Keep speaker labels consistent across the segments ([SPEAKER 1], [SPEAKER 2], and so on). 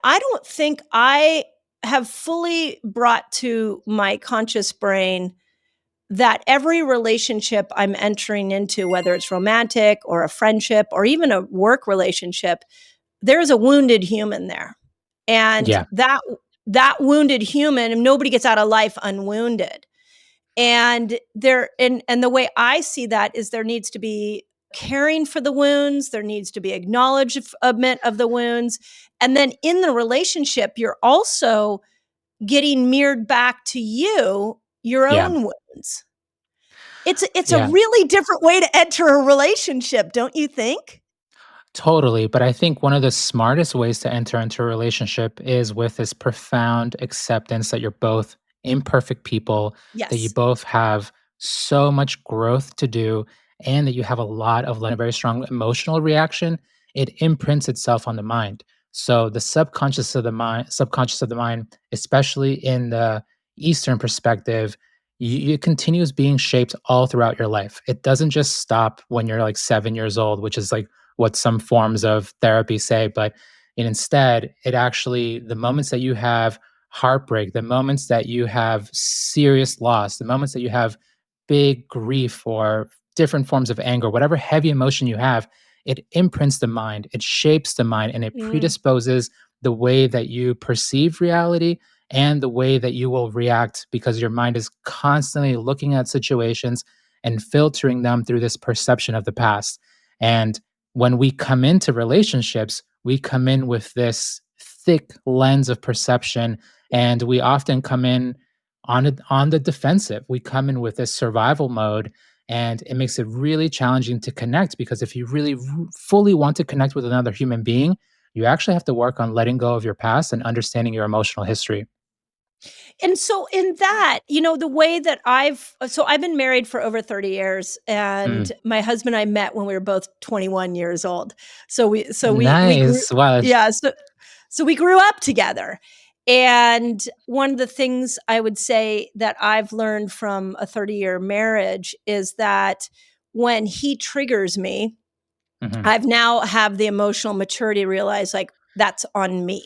[SPEAKER 1] I don't think I have fully brought to my conscious brain that every relationship I'm entering into, whether it's romantic or a friendship or even a work relationship, there's a wounded human there. And
[SPEAKER 2] Yeah.
[SPEAKER 1] that wounded human, and nobody gets out of life unwounded. And the way I see that is there needs to be caring for the wounds, there needs to be acknowledgement of the wounds. And then in the relationship, you're also getting mirrored back to you your
[SPEAKER 2] Yeah.
[SPEAKER 1] own wounds. It's a
[SPEAKER 2] Yeah.
[SPEAKER 1] really different way to enter a relationship, don't you think?
[SPEAKER 2] Totally. But I think one of the smartest ways to enter into a relationship is with this profound acceptance that you're both imperfect people, that you
[SPEAKER 1] Yes.
[SPEAKER 2] both have so much growth to do, and that you have a lot of like a very strong emotional reaction. It imprints itself on the mind. So the subconscious of the mind, especially in the Eastern perspective, it continues being shaped all throughout your life. It doesn't just stop when you're like 7 years old, which is like what some forms of therapy say, but instead, it actually, the moments that you have heartbreak, the moments that you have serious loss, the moments that you have big grief or different forms of anger, whatever heavy emotion you have, it imprints the mind, it shapes the mind, and it
[SPEAKER 1] Mm,
[SPEAKER 2] predisposes the way that you perceive reality and the way that you will react because your mind is constantly looking at situations and filtering them through this perception of the past. And when we come into relationships, we come in with this thick lens of perception, and we often come in on the defensive. We come in with this survival mode, and it makes it really challenging to connect because if you really fully want to connect with another human being, you actually have to work on letting go of your past and understanding your emotional history.
[SPEAKER 1] and so in that, the way that I've been married for over 30 years, and
[SPEAKER 2] Mm.
[SPEAKER 1] my husband and I met when we were both 21 years old. So we grew.
[SPEAKER 2] Nice. Wow.
[SPEAKER 1] Yeah, so we grew up together. And one of the things I would say that I've learned from a 30-year marriage is that when he triggers me,
[SPEAKER 2] Mhm,
[SPEAKER 1] I've now have the emotional maturity to realize, like, that's on me.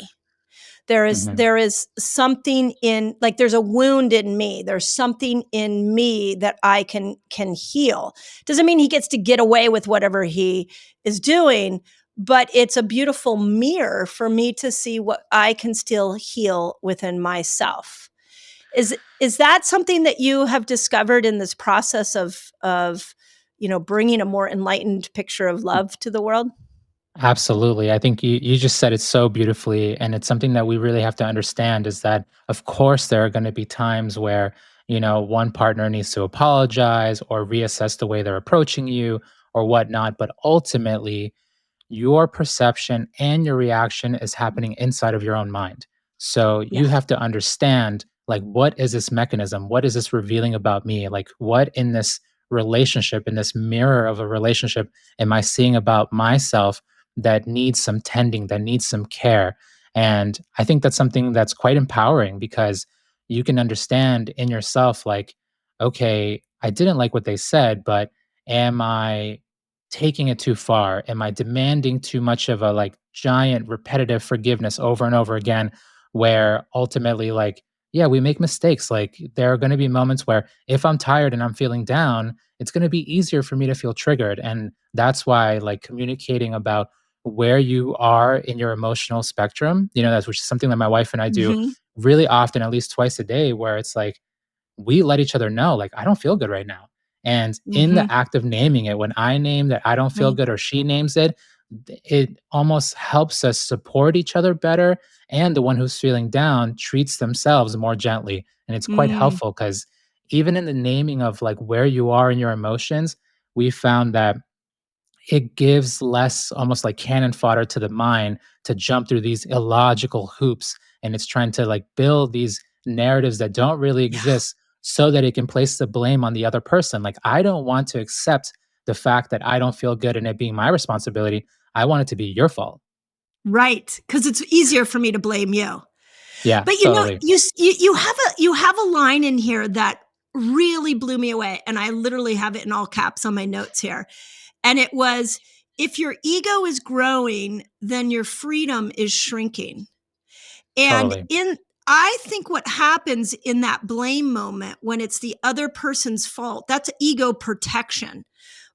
[SPEAKER 1] There is
[SPEAKER 2] mhm,
[SPEAKER 1] there is something in, like, there's a wound in me. There's something in me that I can heal. Doesn't mean he gets to get away with whatever he is doing, but it's a beautiful mirror for me to see what I can still heal within myself. Is that something that you have discovered in this process of bringing a more enlightened picture of love to the world?
[SPEAKER 2] absolutely. I think you just said it so beautifully, and it's something that we really have to understand is that, of course, there are going to be times where, one partner needs to apologize or reassess the way they're approaching you or whatnot. But ultimately, your perception and your reaction is happening inside of your own mind. So
[SPEAKER 1] Yeah.
[SPEAKER 2] you have to understand, like, what is this mechanism? What is this revealing about me? Like, what in this relationship, in this mirror of a relationship, am I seeing about myself that needs some tending, that needs some care? And I think that's something that's quite empowering because you can understand in yourself, like, okay, I didn't like what they said, but am I taking it too far? Am I demanding too much of a like giant repetitive forgiveness over and over again where ultimately like yeah, we make mistakes. Like there are going to be moments where if I'm tired and I'm feeling down, it's going to be easier for me to feel triggered and that's why like communicating about where you are in your emotional spectrum, that's which is something that my wife and I do
[SPEAKER 1] Mhm.
[SPEAKER 2] really often at least twice a day where it's like we let each other know, like, I don't feel good right now. And in the
[SPEAKER 1] Mhm.
[SPEAKER 2] act of naming it, when I name that I don't feel
[SPEAKER 1] Right.
[SPEAKER 2] good or she names it, it almost helps us support each other better. And the one who's feeling down treats themselves more gently. And it's quite
[SPEAKER 1] Mm.
[SPEAKER 2] helpful because even in the naming of like where you are in your emotions, we found that it gives less almost like cannon fodder to the mind to jump through these illogical hoops and it's trying to like build these narratives that don't really
[SPEAKER 1] Yeah.
[SPEAKER 2] exist so that it can place the blame on the other person. Like I don't want to accept the fact that I don't feel good and it being my responsibility. I want it to be your fault.
[SPEAKER 1] Right, because it's easier for me to blame you.
[SPEAKER 2] Yeah,
[SPEAKER 1] But,
[SPEAKER 2] totally.
[SPEAKER 1] you have a line in here that really blew me away, and I literally have it in all caps on my notes here, and it was, "If your ego is growing, then your freedom is shrinking." And
[SPEAKER 2] Totally.
[SPEAKER 1] I think what happens in that blame moment when it's the other person's fault, that's ego protection.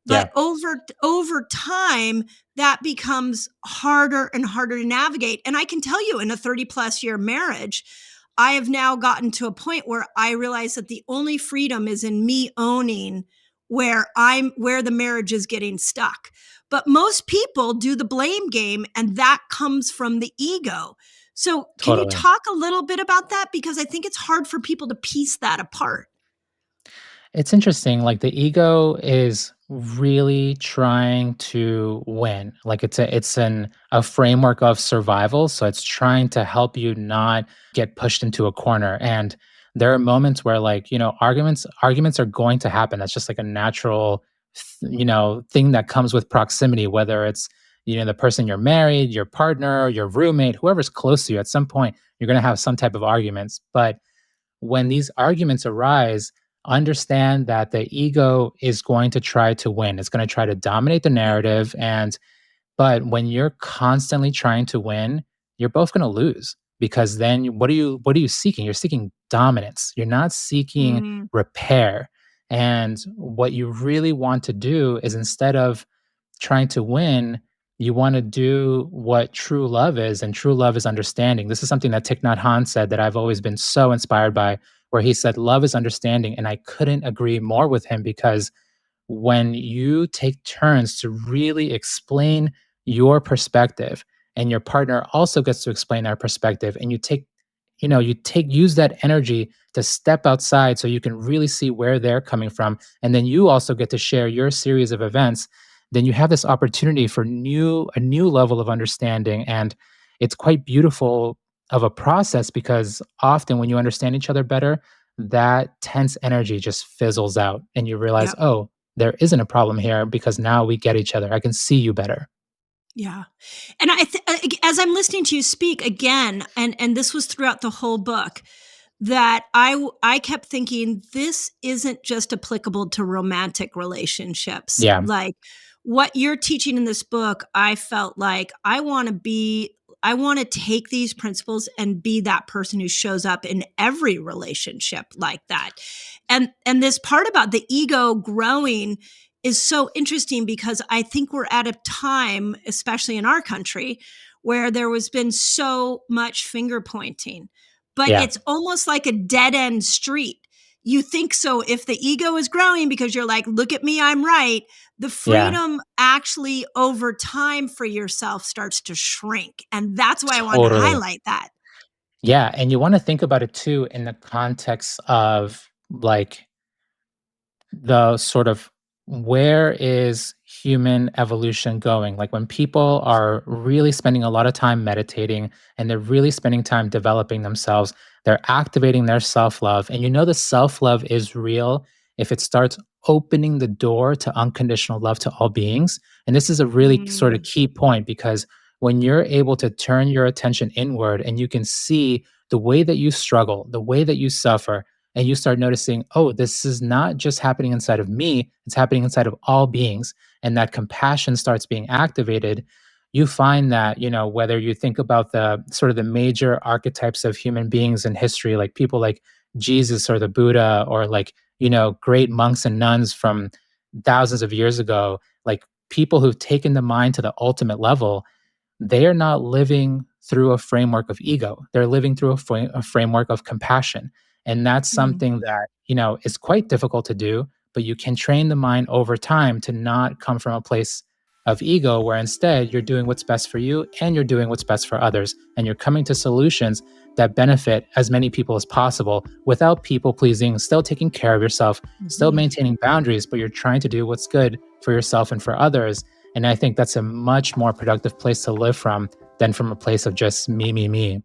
[SPEAKER 1] But
[SPEAKER 2] Yeah,
[SPEAKER 1] over time, that becomes harder and harder to navigate. And I can tell you, in a 30 plus year marriage, I have now gotten to a point where I realize that the only freedom is in me owning where the marriage is getting stuck. But most people do the blame game, and that comes from the ego. So, can you
[SPEAKER 2] totally.
[SPEAKER 1] talk a little bit about that? Because I think it's hard for people to piece that apart.
[SPEAKER 2] It's interesting, like, the ego is really trying to win. Like, it's a framework of survival, so it's trying to help you not get pushed into a corner, and there are moments where, like, arguments are going to happen. That's just like a natural thing that comes with proximity, whether it's, the person you're married, your partner, your roommate, whoever's close to you, at some point, you're gonna have some type of arguments, but when these arguments arise, understand that the ego is going to try to win. It's going to try to dominate the
[SPEAKER 1] Yep.
[SPEAKER 2] narrative. And but when you're constantly trying to win, you're both going to lose, because then what are you seeking? You're seeking dominance. You're not seeking
[SPEAKER 1] Mm,
[SPEAKER 2] repair. And what you really want to do is, instead of trying to win, you want to do what true love is, and true love is understanding. This is something that Thich Nhat Hanh said that I've always been so inspired by, where he said, "Love is understanding," and I couldn't agree more with him, because when you take turns to really explain your perspective, and your partner also gets to explain their perspective, and use that energy to step outside so you can really see where they're coming from, and then you also get to share your series of events, then you have this opportunity for a new level of understanding. And it's quite beautiful of a process, because often when you understand each other better, that tense energy just fizzles out, and you realize,
[SPEAKER 1] yep.
[SPEAKER 2] oh, there isn't a problem here, because now we get each other. I can see you better.
[SPEAKER 1] Yeah. And as I'm listening to you speak again, and this was throughout the whole book, that I kept thinking this isn't just applicable to romantic relationships.
[SPEAKER 2] Yeah,
[SPEAKER 1] Like what you're teaching in this book, I felt like I want to take these principles and be that person who shows up in every relationship like that. And this part about the ego growing is so interesting because I think we're at a time, especially in our country, where there was been so much finger pointing, but
[SPEAKER 2] yeah,
[SPEAKER 1] it's almost like a dead end street. You think so if the ego is growing because you're like, look at me, I'm right. The
[SPEAKER 2] yeah,
[SPEAKER 1] freedom actually over time for yourself starts to shrink. And that's why I wanted to
[SPEAKER 2] totally.
[SPEAKER 1] highlight that.
[SPEAKER 2] Yeah, and you want to think about it too in the context of, like, the sort of, where is human evolution going? Like, when people are really spending a lot of time meditating, and they're really spending time developing themselves, they're activating their self-love. And the self-love is real if it starts opening the door to unconditional love to all beings. And this is a really sort of
[SPEAKER 1] Mm,
[SPEAKER 2] key point, because when you're able to turn your attention inward, and you can see the way that you struggle, the way that you suffer, and you start noticing, oh, this is not just happening inside of me, it's happening inside of all beings, and that compassion starts being activated, you find that, whether you think about the sort of the major archetypes of human beings in history, like people like Jesus or the Buddha, or, like, great monks and nuns from thousands of years ago, like people who've taken the mind to the ultimate level, they are not living through a framework of ego. They're living through a framework of compassion. And that's
[SPEAKER 1] mm,
[SPEAKER 2] something that, is quite difficult to do, but you can train the mind over time to not come from a place of ego, where instead you're doing what's best for you, and you're doing what's best for others. And you're coming to solutions that benefit as many people as possible, without people pleasing, still taking care of yourself, still
[SPEAKER 1] mhm.
[SPEAKER 2] maintaining boundaries, but you're trying to do what's good for yourself and for others. And I think that's a much more productive place to live from than from a place of just me, me, me.